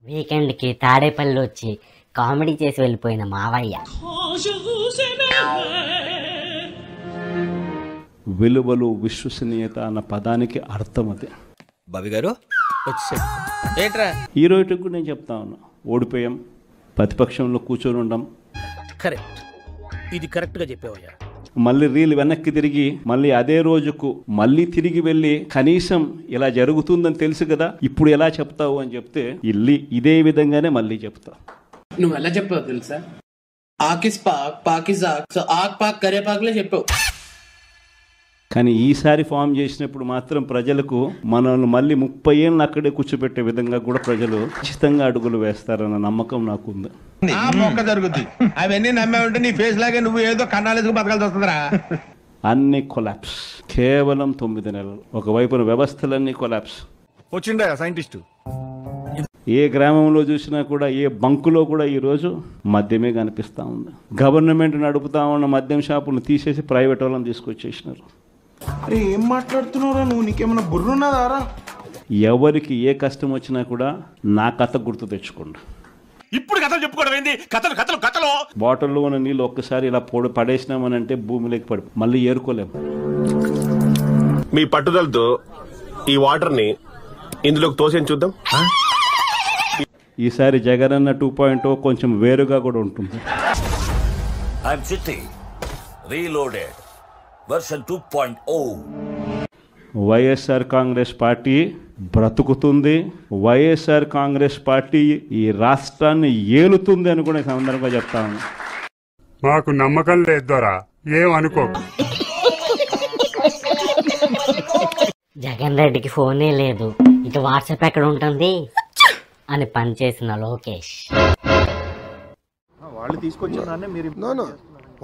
వీకెండ్కి తాడేపల్లి వచ్చి కామెడీ చేసి వెళ్ళిపోయిన మావయ్య. విలువలు విశ్వసనీయత అన్న పదానికి అర్థం అది. బాబీ గారు ఏంట్రా ఈ రోజుకి కూడా నేను చెప్తా ఉన్నా, ఓడిపోయాం, ప్రతిపక్షంలో కూర్చొని ఉండం. కరెక్ట్, ఇది కరెక్ట్గా చెప్పావయ్యా. మళ్ళీ రీల్ వెనక్కి తిరిగి మళ్ళీ అదే రోజుకు మళ్ళీ తిరిగి వెళ్ళి కనీసం ఇలా జరుగుతుందని తెలుసు కదా, ఇప్పుడు ఎలా చెప్తావు అని చెప్తే ఇదే విధంగానే మళ్ళీ చెప్తా. నువ్వు ఎలా చెప్పావు తెలుసా? ఆకిస్ పాక్ పాకిజాక్, సో ఆక్ పాక్ కరేపాకులే చెప్పావు. కానీ ఈసారి ఫామ్ చేసినప్పుడు మాత్రం ప్రజలకు మనల్ని మళ్ళీ 30 ఏళ్ళు అక్కడే కూర్చోబెట్టే విధంగా కూడా ప్రజలు ఖచ్చితంగా అడుగులు వేస్తారన్న నమ్మకం నాకు ఉంది. జరుగుద్ది అవన్నీ నమ్మే ఉంటే నీ ఫేస్ లాగే నువ్వు ఏదో కన్నాలేసుకు బతకాల్సి వస్తుందిరా. అన్ని కొలాప్స్, కేవలం 9 నెలలు. ఒకవైపున వ్యవస్థలన్నీ కొలాప్స్. వచ్చిండా సైంటిస్టు. ఏ గ్రామంలో చూసినా కూడా, ఏ బంకులో కూడా ఈరోజు మద్యమే కనిపిస్తూ ఉంది. గవర్నమెంట్ నడుపుతా ఉన్న మద్యం షాపులను తీసేసి ప్రైవేట్ వాళ్ళని తీసుకొచ్చేసినారు. అరే ఏం మాట్లాడుతున్నారా నువ్వు? నీకేమన్నా బుర్రున్నదారా? ఎవరికి ఏ కష్టం వచ్చినా కూడా నా కథ గుర్తు తెచ్చుకోండి. ఇప్పుడు కథలు చెప్పుకోవడం ఏంది? కథలు కథలు కథలు. బాటిల్లో ఉన్న నీళ్ళు ఒక్కసారి ఇలా పడేసినామని అంటే భూమిలోకి పడి మళ్ళీ ఏరుకోలేము. మీ పట్టుదలతో ఈ వాటర్ ని ఇందులోకి తోసేని చూద్దాం. ఈసారి జగనన్న 2.0 కొంచెం వేరుగా కూడా ఉంటుంది. వైఎస్ఆర్ కాంగ్రెస్ పార్టీ బ్రతుకుతుంది. వైఎస్ఆర్ కాంగ్రెస్ పార్టీ ఈ రాష్ట్రాన్ని ఏలుతుంది అని కూడా సందర్భంగా చెప్తాను. మాకు నమ్మకం లేదు దొరా, ఏమనుకో. జగన్ రెడ్డికి ఫోనే లేదు, ఇక వాట్సాప్ ఎక్కడ ఉంటుంది అని పనిచేసిన లోకేష్. వాళ్ళు తీసుకొచ్చారనే మీరు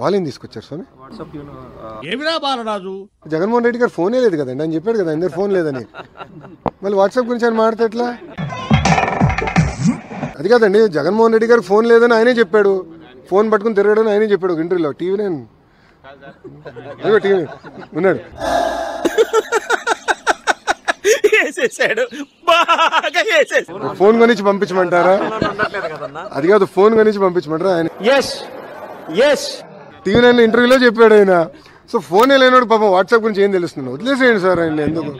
వాళ్ళేం తీసుకొచ్చారు స్వామి? ఏమిరా బాలరాజు, జగన్మోహన్ రెడ్డి గారు ఫోనే లేదు కదండి, ఆయన చెప్పాడు కదా అందరు ఫోన్ లేదని. మళ్ళీ వాట్సాప్ గురించి ఆయన మాట్లాడితే ఎట్లా? అది కాదండి, జగన్మోహన్ రెడ్డి గారు ఫోన్ లేదని ఆయనే చెప్పాడు. ఫోన్ పట్టుకుని తిరగడని ఆయనే చెప్పాడు ఒక ఇంటర్వ్యూలో. టీవీ ఉన్నాడు. ఫోన్ కొనిచ్చి పంపించమంటారా? అది కాదు, ఫోన్ కొనిచ్చి పంపించమంటారా ఆయన? టీవీ 9 ఇంటర్వ్యూలో చెప్పాడు ఆయన. సో ఫోనే లేనోడు పాపం వాట్సాప్ గురించి ఏం తెలుస్తుంది? వదిలేసేయండి సార్ ఆయన. ఎందుకు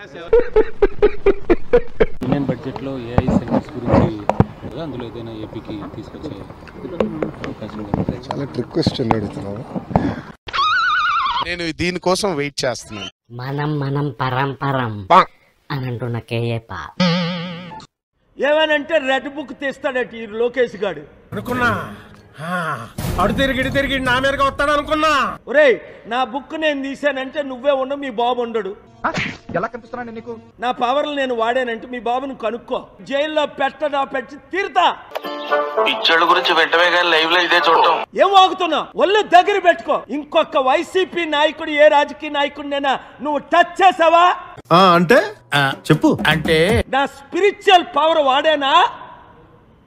యూనియన్ బడ్జెట్లో ఏఐ సెంటర్స్ గురించి అందులో ఏదైనా ఏపీకి తీసుకొచ్చే అవకాశం? చాలా ట్రిక్ క్వశ్చన్ అడుగుతున్నావు. నేను దీనికోసం వెయిట్ చేస్తున్నాను. మనం పరం అని అంటున్న కేఏపా ఏమనంటే రెడ్ బుక్ తెస్తాడట ఈ లోకేష్ గాడు అనుకున్నా. అడు తిరిగి నా మీదగా వస్తాడు అనుకున్నా. ఒరేయ్, నా బుక్ నేను తీసానంటే నువ్వే ఉండవు, మీ బాబు ఉండడు. ఎలా కనిపిస్తున్నాను నీకు? నా పవర్లు నేను వాడానంటే మీ బాబుని కనుక్కో. జైల్లో పెట్టి తీరుతా. పిచ్చోళ్ళ గురించి వెంటనే కానీ లైవ్ లో ఇదే చూడటం. ఏం వాగుతున్నావు? ఒళ్ళు దగ్గర పెట్టుకో. ఇంకొక వైసీపీ నాయకుడు, ఏ రాజకీయ నాయకుడినైనా నువ్వు టచ్ చేసావా అంటే చెప్పు. అంటే నా స్పిరిచువల్ పవర్ వాడేనా?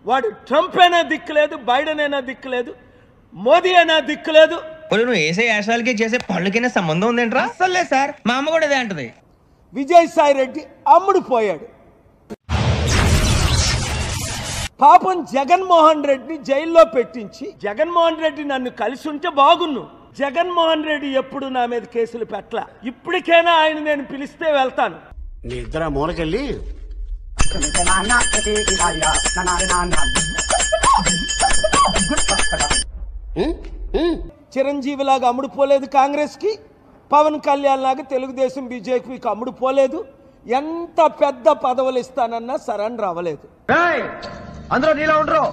వాడు ట్రంప్ అయినా దిక్కులేదు, బైడెన్ అయినా దిక్కులేదు, మోదీ అయినా దిక్కులేదు. నువ్వు వేసే యాశాలకి చేసే పళ్ళకైనా సంబంధం ఉందేంట్రా? అసలు లేదు సార్, మా అమ్మ కూడా అదే అంటది. విజయసాయి రెడ్డి అమ్ముడు పోయాడు. పాపం జగన్మోహన్ రెడ్డిని జైల్లో పెట్టించి, జగన్మోహన్ రెడ్డి నన్ను కలిసి ఉంటే బాగున్ను. జగన్మోహన్ రెడ్డి ఎప్పుడు నా మీద కేసులు పెట్టలా. ఇప్పటికైనా ఆయన నేను పిలిస్తే వెళ్తాను. నీ ఇద్దరు మూలకెళ్ళి చిరంజీవి లాగా అమ్ముడు పోలేదు కాంగ్రెస్ కి, పవన్ కళ్యాణ్ లాగా తెలుగుదేశం బీజేపీకి అమ్ముడు పోలేదు. ఎంత పెద్ద పదవులు ఇస్తానన్నా సరెండర్ అవ్వలేదు. అందరూ నీలో ఉండరు.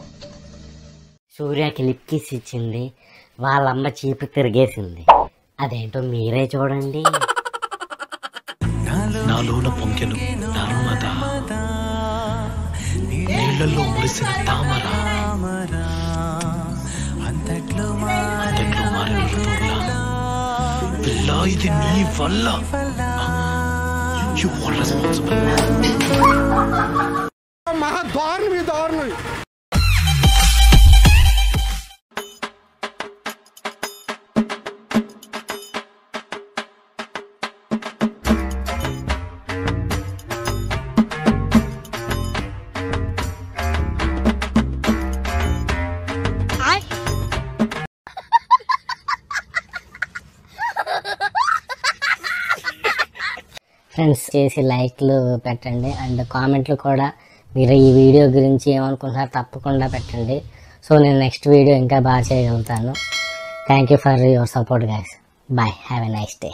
సూర్యకి లిప్ కిస్ ఇచ్చింది, వాళ్ళమ్మ చీపు తిరిగేసింది. అదేంటో మీరే చూడండి. నాలోన పొంకెను నర్మద, నీళ్లలో మురిసిన తామర, అంతట్లో మారిన ఋతువులా. పిల్ల ఇది నీ వల్ల. You are responsible. మహా దారుణం. ఫ్రెండ్స్ చేసి లైక్లు పెట్టండి అండ్ కామెంట్లు కూడా మీరు ఈ వీడియో గురించి ఏమనుకుంటున్నారో తప్పకుండా పెట్టండి. సో నేను నెక్స్ట్ వీడియో ఇంకా బాగా చేయగలుగుతాను. Thank you for your support guys. Bye, have a nice day.